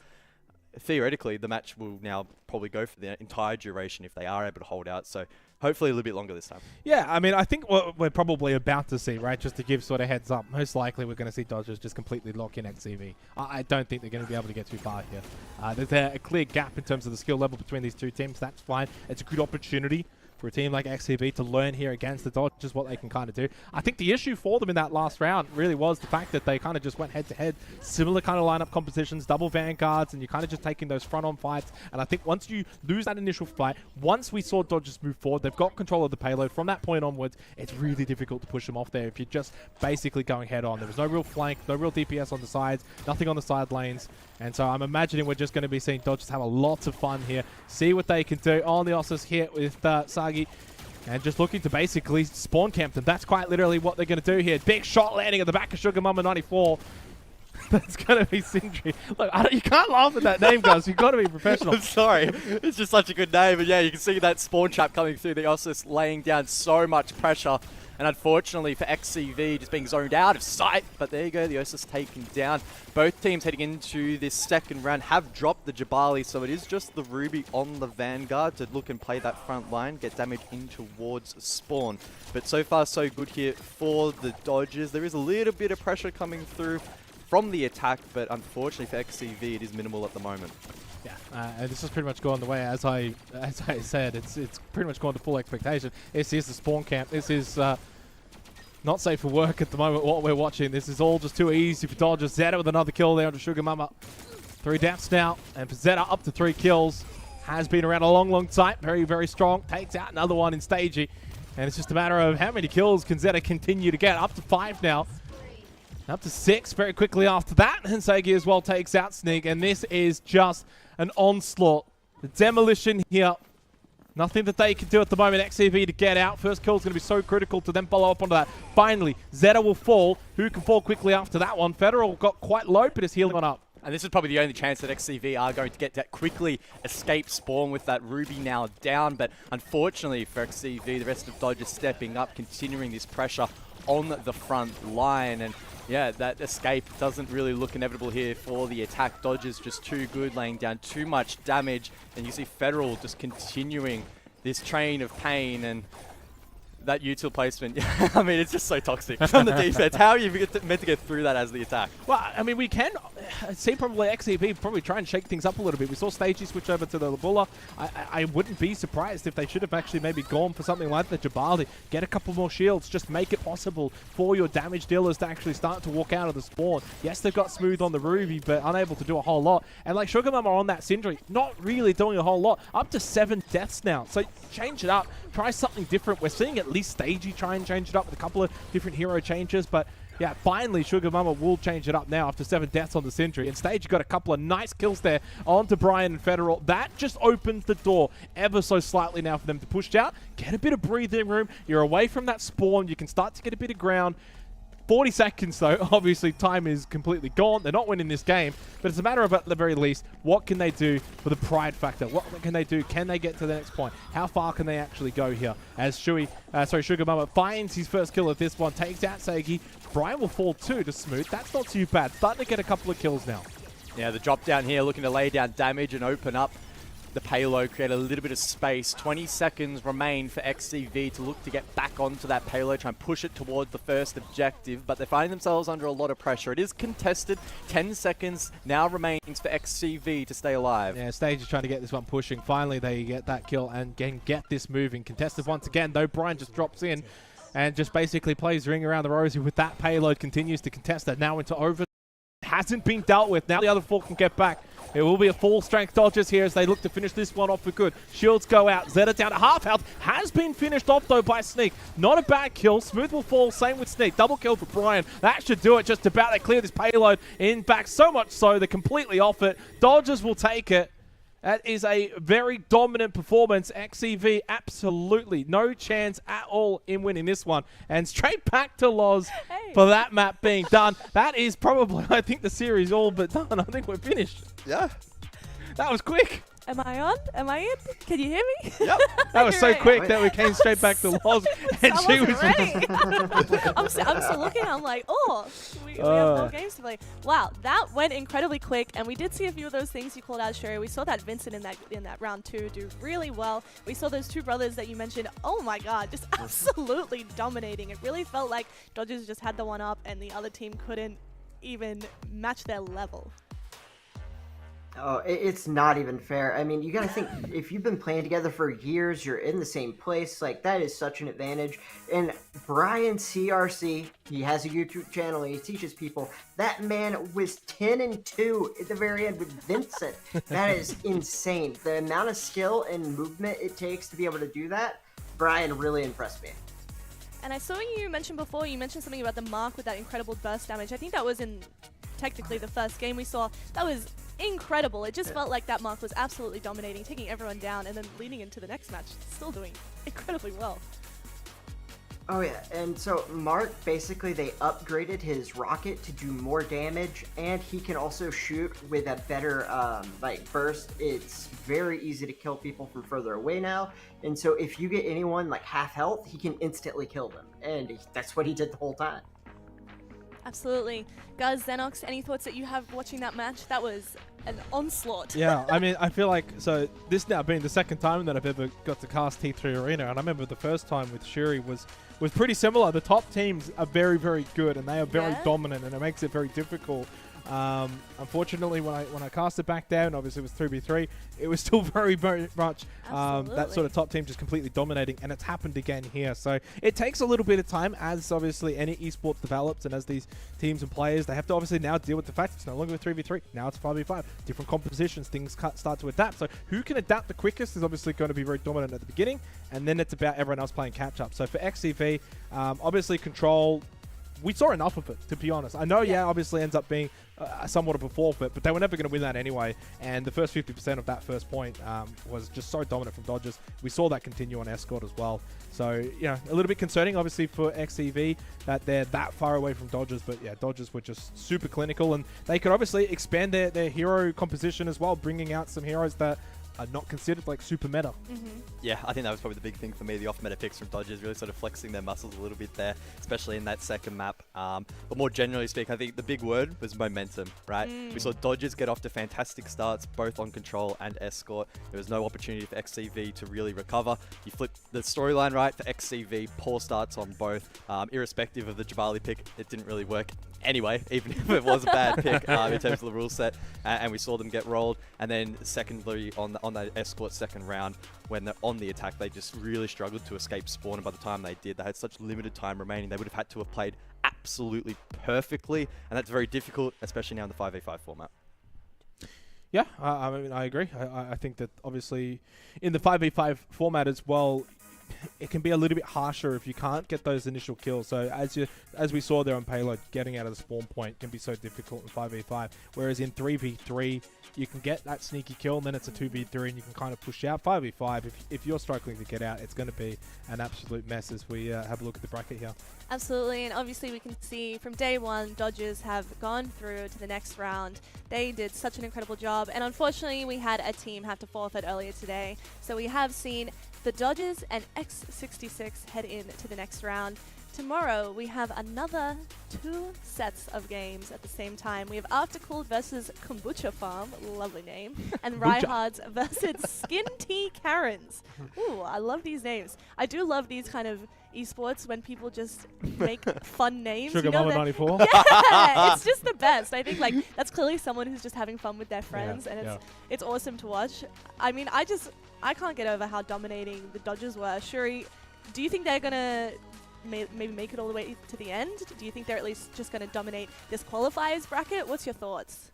Speaker 6: Theoretically, the match will now probably go for the entire duration if they are able to hold out. So hopefully a little bit longer this time.
Speaker 5: Yeah, I mean, I think what we're probably about to see, right, just to give sort of heads up, most likely we're going to see Dodgers just completely lock in XCV. I don't think they're going to be able to get too far here. There's a clear gap in terms of the skill level between these two teams. That's fine. It's a good opportunity for a team like XCV to learn here against the Dodgers what they can kind of do. I think the issue for them in that last round really was the fact that they kind of just went head-to-head, similar kind of lineup compositions, double vanguards, and you're kind of just taking those front-on fights. And I think once you lose that initial fight, once we saw Dodgers move forward, they've got control of the payload. From that point onwards, it's really difficult to push them off there if you're just basically going head-on. There was no real flank, no real DPS on the sides, nothing on the side lanes. And so I'm imagining we're just going to be seeing Dodgers have a lot of fun here, see what they can do on the Ossus here with Sagi, and just looking to basically spawn camp them. That's quite literally what they're going to do here. Big shot landing at the back of Sugar Mama 94. That's going to be Sindri. Look, you can't laugh at that name, guys. You've got to be professional.
Speaker 6: I'm sorry. It's just such a good name. And yeah, you can see that spawn trap coming through the Ossus, laying down so much pressure. And unfortunately for XCV, just being zoned out of sight. But there you go, the Ossus taken down. Both teams heading into this second round have dropped the Jabali, so it is just the Ruby on the Vanguard to look and play that front line, get damage in towards spawn. But so far, so good here for the Dodgers. There is a little bit of pressure coming through from the attack, but unfortunately for XCV, it is minimal at the moment.
Speaker 5: Yeah, and this has pretty much gone the way, as I said, it's pretty much gone to full expectation. This is the spawn camp. This is not safe for work at the moment, what we're watching. This is all just too easy for Dodgers. Zeta with another kill there onto Sugar Mama. 3 deaths now, and for Zeta up to 3 kills. Has been around a long time. Very, very strong. Takes out another one in Stagey. And it's just a matter of how many kills can Zeta continue to get. Up to 5 now. Up to 6 very quickly after that. And Sagi as well takes out Sneak. And this is just an onslaught. The demolition here. Nothing that they can do at the moment. XCV to get out. First kill is going to be so critical to then follow up onto that. Finally, Zeta will fall. Who can fall quickly after that one? Federal got quite low, but is healing on up.
Speaker 6: And this is probably the only chance that XCV are going to get that quickly escape spawn with that Ruby now down. But unfortunately for XCV, the rest of Dodgers stepping up, continuing this pressure on the front line. And yeah, that escape doesn't really look inevitable here for the attack. Dodgers just too good, laying down too much damage. And you see Federal just continuing this train of pain. And that util placement, I mean, it's just so toxic from the defense. How are you meant to get through that as the attack?
Speaker 5: Well, I mean, we can see probably XCV probably try and shake things up a little bit. We saw Stagey switch over to the Labula. I wouldn't be surprised if they should have actually maybe gone for something like the Jabali. Get a couple more shields. Just make it possible for your damage dealers to actually start to walk out of the spawn. Yes, they've got Smooth on the Ruby, but unable to do a whole lot. And like Sugar Mama on that Sindri, not really doing a whole lot. Up to 7 deaths now. So change it up. Try something different. We're seeing at least Stagey try and change it up with a couple of different hero changes, but yeah, finally Sugar Mama will change it up now after 7 deaths on the Sindri. And Stagey got a couple of nice kills there onto Brian and Federal. That just opens the door ever so slightly now for them to push out, get a bit of breathing room. You're away from that spawn. You can start to get a bit of ground. 40 seconds, though. Obviously, time is completely gone. They're not winning this game, but it's a matter of, at the very least, what can they do for the pride factor? What can they do? Can they get to the next point? How far can they actually go here? As Sugar Mama finds his first kill of this one, takes out Sagi. Brian will fall too to Smooth. That's not too bad. Starting to get a couple of kills now.
Speaker 6: Yeah, the drop down here, looking to lay down damage and open up the payload, create a little bit of space. 20 seconds remain for XCV to look to get back onto that payload, try and push it towards the first objective, but they find themselves under a lot of pressure. It is contested. 10 seconds now remains for XCV to stay alive.
Speaker 5: Yeah, Stage is trying to get this one pushing. Finally, they get that kill and can get this moving. Contested once again, though. Brian just drops in and just basically plays ring around the rosy with that payload. Continues to contest it now into over. Hasn't been dealt with. Now the other 4 can get back. It will be a full strength Dodgers here as they look to finish this one off for good. Shields go out. Zeta down to half health. Has been finished off though by Sneak. Not a bad kill. Smooth will fall. Same with Sneak. Double kill for Brian. That should do it just about. They clear this payload in back so much so they're completely off it. Dodgers will take it. That is a very dominant performance. XEV, absolutely no chance at all in winning this one. And straight back to Loz for that map being done. That is probably, I think, the series all but done. I think we're finished.
Speaker 6: Yeah.
Speaker 5: That was quick.
Speaker 4: Am I on? Am I in? Can you hear me?
Speaker 6: Yep.
Speaker 5: That was so
Speaker 4: Right.
Speaker 5: quick that we came straight back to Loz. And
Speaker 4: I
Speaker 5: she
Speaker 4: wasn't
Speaker 5: was
Speaker 4: ready. I'm still looking. I'm like, oh, we have more games to play. Wow, that went incredibly quick, and we did see a few of those things you called out, Sherry. We saw that Vincent in that round 2 do really well. We saw those two brothers that you mentioned. Oh my God, just absolutely dominating. It really felt like Dodgers just had the one up, and the other team couldn't even match their level.
Speaker 7: Oh, it's not even fair. I mean, you gotta think, if you've been playing together for years, you're in the same place, like, that is such an advantage. And Brian CRC, he has a YouTube channel, and he teaches people. That man was 10-2 at the very end with Vincent. That is insane. The amount of skill and movement it takes to be able to do that, Brian really impressed me.
Speaker 4: And I saw you mention before, you mentioned something about the Mark with that incredible burst damage. I think that was in technically the first game we saw. That was incredible. It just felt like that Mark was absolutely dominating, taking everyone down, and then leading into the next match, still doing incredibly well.
Speaker 7: Oh yeah, and so Mark, basically they upgraded his rocket to do more damage, and he can also shoot with a better burst. It's very easy to kill people from further away now, and so if you get anyone like half health, he can instantly kill them, and that's what he did the whole time.
Speaker 4: Absolutely. Guys, Xenox, any thoughts that you have watching that match? That was an onslaught.
Speaker 5: Yeah, I mean, I feel like, so this now being the second time that I've ever got to cast T3 Arena, and I remember the first time with Shuri was pretty similar. The top teams are very, very good, and they are very dominant, and it makes it very difficult. Unfortunately, when I cast it back down, obviously it was 3v3, it was still very, very much that sort of top team just completely dominating, and it's happened again here. So it takes a little bit of time as obviously any esport develops, and as these teams and players, they have to obviously now deal with the fact it's no longer a 3v3, now it's 5v5, different compositions, things start to adapt. So who can adapt the quickest is obviously going to be very dominant at the beginning, and then it's about everyone else playing catch up. So for XCV, obviously Control, we saw enough of it, to be honest. I know, obviously ends up being somewhat of a forfeit, but they were never going to win that anyway. And the first 50% of that first point was just so dominant from Dodgers. We saw that continue on Escort as well. So, you know, a little bit concerning, obviously, for XEV that they're that far away from Dodgers. But yeah, Dodgers were just super clinical, and they could obviously expand their hero composition as well, bringing out some heroes that are not considered like super meta.
Speaker 6: Yeah, I think that was probably the big thing for me. The off-meta picks from Dodgers really sort of flexing their muscles a little bit there, especially in that second map. But more generally speaking, I think the big word was momentum, right? We saw Dodgers get off to fantastic starts, both on Control and Escort. There was no opportunity for XCV to really recover. You flip the storyline right for XCV, poor starts on both. Irrespective of the Jabali pick, it didn't really work anyway, even if it was a bad pick in terms of the rule set, and we saw them get rolled. And then secondly, on that Escort second round, when they're on the attack, they just really struggled to escape spawn, and by the time they did, they had such limited time remaining, they would have had to have played absolutely perfectly, and that's very difficult, especially now in the 5v5 format.
Speaker 5: Yeah, I mean, I agree. I think that obviously in the 5v5 format as well, it can be a little bit harsher if you can't get those initial kills. So as we saw there on Payload, getting out of the spawn point can be so difficult in 5v5. Whereas in 3v3, you can get that sneaky kill, and then it's a 2v3, and you can kind of push out. 5v5, if you're struggling to get out, it's going to be an absolute mess as we have a look at the bracket here.
Speaker 4: Absolutely, and obviously we can see from day one, Dodgers have gone through to the next round. They did such an incredible job, and unfortunately we had a team have to forfeit earlier today. So we have seen the Dodgers and X66 head into the next round. Tomorrow we have another 2 sets of games at the same time. We have Aftercooled versus Kombucha Farm, lovely name, and Raihards versus Skin Tea Karens. Ooh, I love these names. I do love these kind of esports when people just make fun names.
Speaker 5: Sugar Mama 94.
Speaker 4: Yeah, it's just the best. I think like that's clearly someone who's just having fun with their friends, and it's awesome to watch. I mean, I can't get over how dominating the Dodgers were. Shuri, do you think they're gonna maybe make it all the way to the end? Do you think they're at least just going to dominate this qualifiers bracket? What's your thoughts?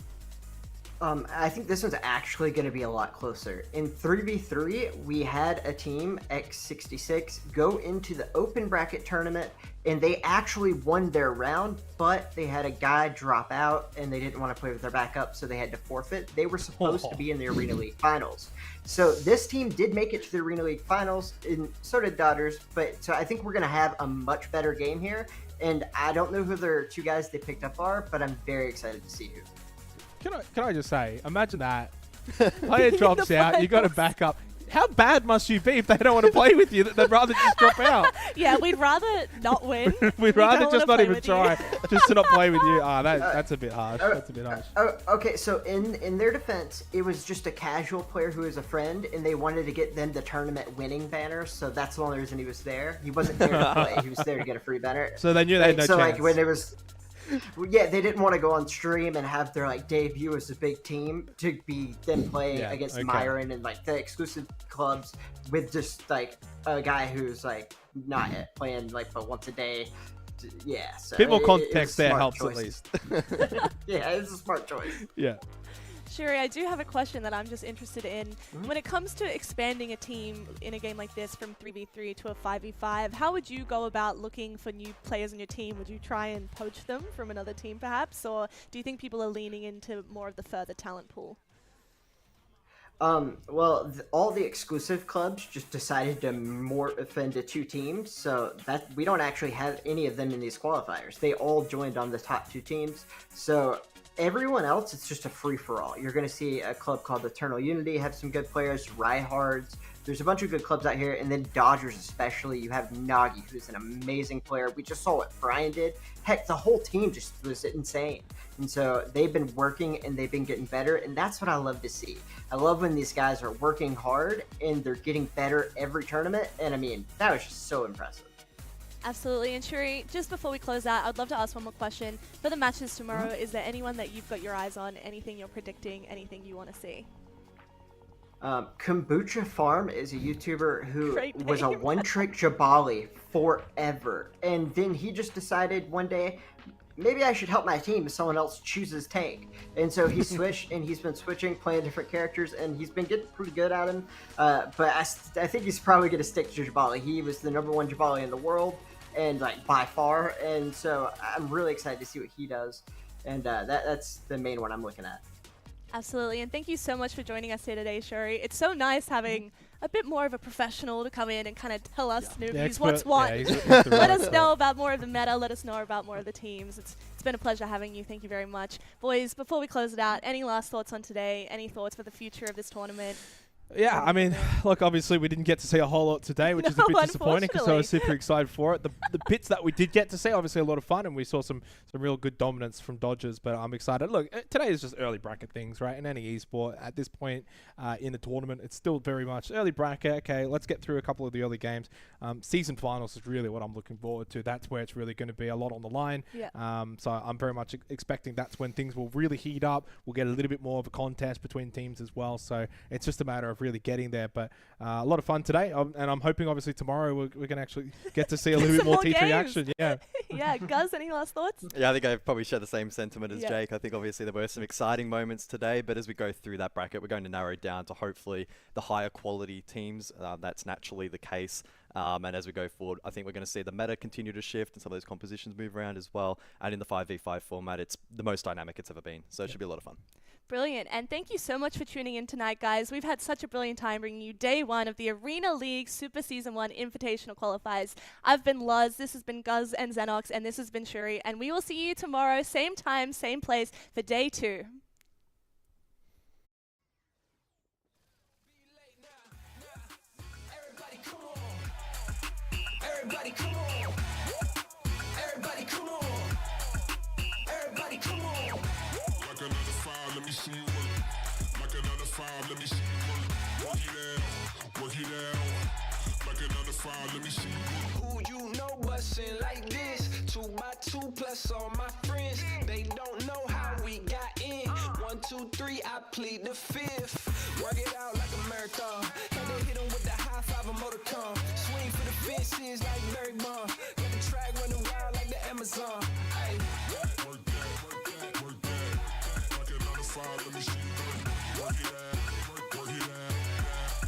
Speaker 7: I think this one's actually going to be a lot closer. In 3v3, we had a team, X66, go into the open bracket tournament, and they actually won their round, but they had a guy drop out, and they didn't want to play with their backup, so they had to forfeit. They were supposed to be in the Arena League Finals. So this team did make it to the Arena League Finals, and so did Dodgers, so I think we're going to have a much better game here, and I don't know who the two guys they picked up are, but I'm very excited to see who.
Speaker 5: Can I just say, imagine that. Player drops out, you got a backup. How bad must you be if they don't want to play with you that they'd rather just drop out?
Speaker 4: Yeah, we'd rather not win.
Speaker 5: We'd rather just not even try, just to not play with you. That's a bit harsh. That's a bit harsh.
Speaker 7: Okay, so in their defense, it was just a casual player who was a friend, and they wanted to get them the tournament winning banner, so that's the only reason he was there. He wasn't there to play. He was there to get a free banner.
Speaker 5: So they knew they had no chance.
Speaker 7: When it was... Yeah, they didn't want to go on stream and have their debut as a big team to be them playing against Myron and the exclusive clubs with just a guy who's not playing but once a day. Yeah, so
Speaker 5: bit more context there helps
Speaker 7: choice.
Speaker 5: At least.
Speaker 7: Yeah, it's a smart choice.
Speaker 5: Yeah.
Speaker 4: Shuri, I do have a question that I'm just interested in. When it comes to expanding a team in a game like this from 3v3 to a 5v5, how would you go about looking for new players in your team? Would you try and poach them from another team perhaps? Or do you think people are leaning into more of the further talent pool?
Speaker 7: Well, all the exclusive clubs just decided to morph into two teams, so that we don't actually have any of them in these qualifiers. They all joined on the top two teams, so everyone else, it's just a free-for-all. You're going to see a club called Eternal Unity have some good players, Ryehards. There's a bunch of good clubs out here, and then Dodgers especially. You have Nagi, who's an amazing player. We just saw what Brian did. Heck, the whole team just was insane. And so they've been working, and they've been getting better, and that's what I love to see. I love when these guys are working hard, and they're getting better every tournament, and I mean, that was just so impressive.
Speaker 4: Absolutely. And Shuri, just before we close out, I'd love to ask one more question. For the matches tomorrow, is there anyone that you've got your eyes on, anything you're predicting, anything you want to see?
Speaker 7: Kombucha Farm is a YouTuber who was a one-trick Jabali forever. And then he just decided one day, maybe I should help my team if someone else chooses tank. And so he switched, and he's been switching, playing different characters, and he's been getting pretty good at him. But I think he's probably going to stick to Jabali. He was the #1 Jabali in the world, and by far. And so I'm really excited to see what he does. And that's the main one I'm looking at.
Speaker 4: Absolutely, and thank you so much for joining us here today, Shuri. It's so nice having a bit more of a professional to come in and kind of tell us newbies what's what. Let us know about more of the meta. Let us know about more of the teams. It's been a pleasure having you. Thank you very much. Boys, before we close it out, any last thoughts on today? Any thoughts for the future of this tournament?
Speaker 5: Yeah, I mean, look, obviously we didn't get to see a whole lot today, which is a bit disappointing because I was super excited for it. The bits that we did get to see, obviously a lot of fun, and we saw some real good dominance from Dodgers, but I'm excited. Look, today is just early bracket things, right? In any esport, at this point in the tournament, it's still very much early bracket. Okay, let's get through a couple of the early games. Season finals is really what I'm looking forward to. That's where it's really going to be a lot on the line. Yeah. So I'm very much expecting that's when things will really heat up. We'll get a little bit more of a contest between teams as well. So it's just a matter of really getting there. But a lot of fun today, and I'm hoping obviously tomorrow we can actually get to see a little bit more T3 action. Yeah.
Speaker 4: Yeah, Guz, any last thoughts?
Speaker 6: Yeah, I think I probably share the same sentiment as Jake. I think obviously there were some exciting moments today, but as we go through that bracket, we're going to narrow down to hopefully the higher quality teams. That's naturally the case. And as we go forward, I think we're going to see the meta continue to shift and some of those compositions move around as well. And in the 5v5 format, it's the most dynamic it's ever been. So it should be a lot of fun.
Speaker 4: Brilliant. And thank you so much for tuning in tonight, guys. We've had such a brilliant time bringing you day one of the Arena League Super Season 1 Invitational Qualifiers. I've been Luz, this has been Guz and Xenox, and this has been Shuri. And we will see you tomorrow, same time, same place, for day 2.
Speaker 2: Everybody come on. Everybody come on. Everybody come on. Like another 5, let me see you work. Like another 5, let me see you work. Work it out, work it out. Like another 5, let me see you work. Who you know bustin' like this? 2x2 plus all my friends. They don't know how we got in. 1, 2, 3, I plead the 5th. Work it out like a marathon. And they hit 'em with the high 5 of motor car. Swing for the fences like Barry Bond. Got the track running wild like the Amazon. Ay. Work that, work that, work that. Like another five, let me see you work it out, work it out.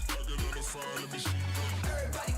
Speaker 2: Work another five, let me see you work. Everybody